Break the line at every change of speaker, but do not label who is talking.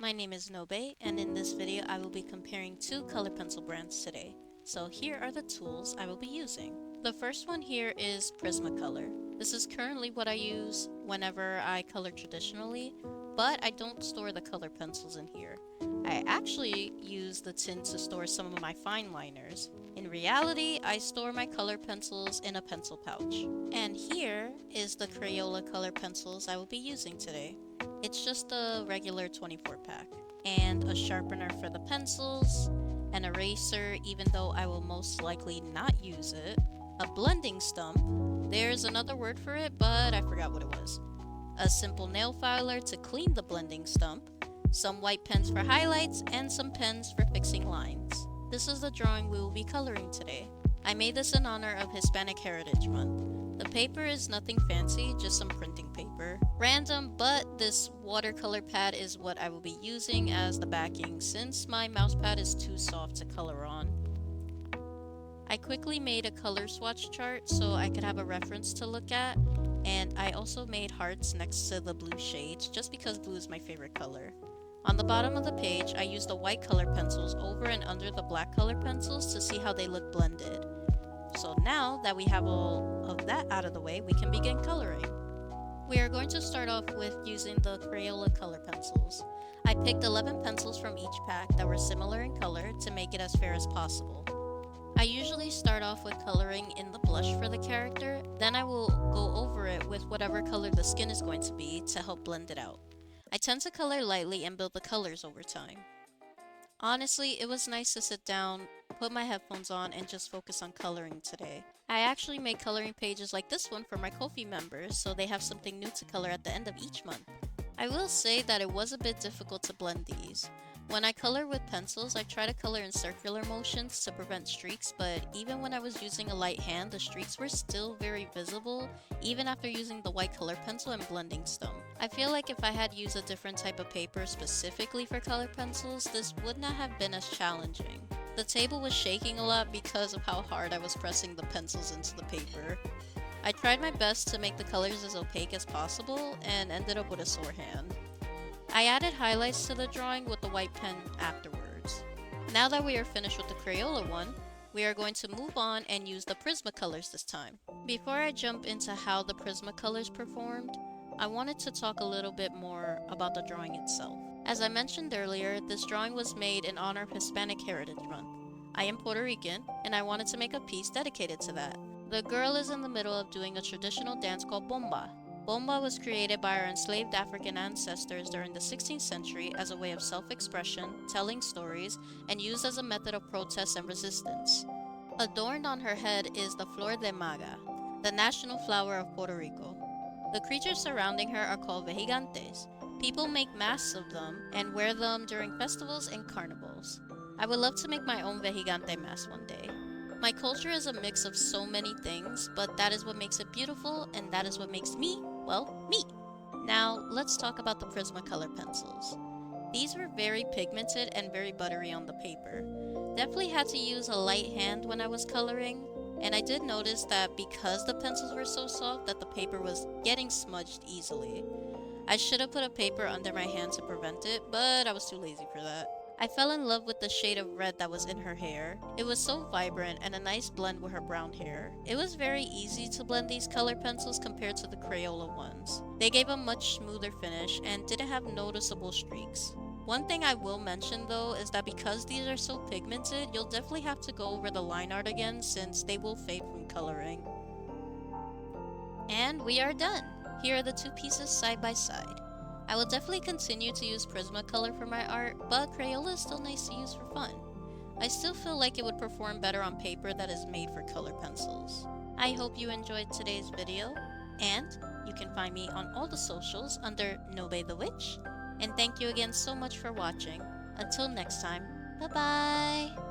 my name is Nobe, and in this video I will be comparing two color pencil brands today. So here are the tools I will be using. The first one here is Prismacolor. This is currently what I use whenever I color traditionally, but I don't store the color pencils in here. I actually use the tin to store some of my fine liners. In reality, I store my color pencils in a pencil pouch. And here is the Crayola color pencils I will be using today. It's just a regular 24 pack. And a sharpener for the pencils, an eraser even though I will most likely not use it, a blending stump, there's another word for it but I forgot what it was, a simple nail filer to clean the blending stump, some white pens for highlights, and some pens for fixing lines. This is the drawing we will be coloring today. I made this in honor of Hispanic Heritage Month. The paper is nothing fancy, just some printing paper. Random, but this watercolor pad is what I will be using as the backing since my mouse pad is too soft to color on. I quickly made a color swatch chart so I could have a reference to look at, and I also made hearts next to the blue shades just because blue is my favorite color. On the bottom of the page, I used the white color pencils over and under the black color pencils to see how they look blended. So now that we have all of that out of the way, we can begin coloring. We are going to start off with using the Crayola color pencils. I picked 11 pencils from each pack that were similar in color to make it as fair as possible. I usually start off with coloring in the blush for the character, then I will go over it with whatever color the skin is going to be to help blend it out. I tend to color lightly and build the colors over time. Honestly, it was nice to sit down, put my headphones on, and just focus on coloring today. I actually made coloring pages like this one for my Ko-fi members, so they have something new to color at the end of each month. I will say that it was a bit difficult to blend these. When I color with pencils, I try to color in circular motions to prevent streaks, but even when I was using a light hand, the streaks were still very visible, even after using the white color pencil and blending stump. I feel like if I had used a different type of paper specifically for color pencils, this would not have been as challenging. The table was shaking a lot because of how hard I was pressing the pencils into the paper. I tried my best to make the colors as opaque as possible and ended up with a sore hand. I added highlights to the drawing with the white pen afterwards. Now that we are finished with the Crayola one, we are going to move on and use the Prismacolors this time. Before I jump into how the Prismacolors performed, I wanted to talk a little bit more about the drawing itself. As I mentioned earlier, this drawing was made in honor of Hispanic Heritage Month. I am Puerto Rican, and I wanted to make a piece dedicated to that. The girl is in the middle of doing a traditional dance called bomba. Bomba was created by our enslaved African ancestors during the 16th century as a way of self-expression, telling stories, and used as a method of protest and resistance. Adorned on her head is the Flor de Maga, the national flower of Puerto Rico. The creatures surrounding her are called vejigantes. People make masks of them and wear them during festivals and carnivals. I would love to make my own vejigante mask one day. My culture is a mix of so many things, but that is what makes it beautiful, and that is what makes me, well, me. Now, let's talk about the Prismacolor pencils. These were very pigmented and very buttery on the paper. Definitely had to use a light hand when I was coloring, and I did notice that because the pencils were so soft that the paper was getting smudged easily. I should have put a paper under my hand to prevent it, but I was too lazy for that. I fell in love with the shade of red that was in her hair. It was so vibrant and a nice blend with her brown hair. It was very easy to blend these color pencils compared to the Crayola ones. They gave a much smoother finish and didn't have noticeable streaks. One thing I will mention though is that because these are so pigmented, you'll definitely have to go over the line art again since they will fade from coloring. And we are done! Here are the two pieces side by side. I will definitely continue to use Prismacolor for my art, but Crayola is still nice to use for fun. I still feel like it would perform better on paper that is made for color pencils. I hope you enjoyed today's video, and you can find me on all the socials under Nobe the Witch. And thank you again so much for watching. Until next time, bye bye!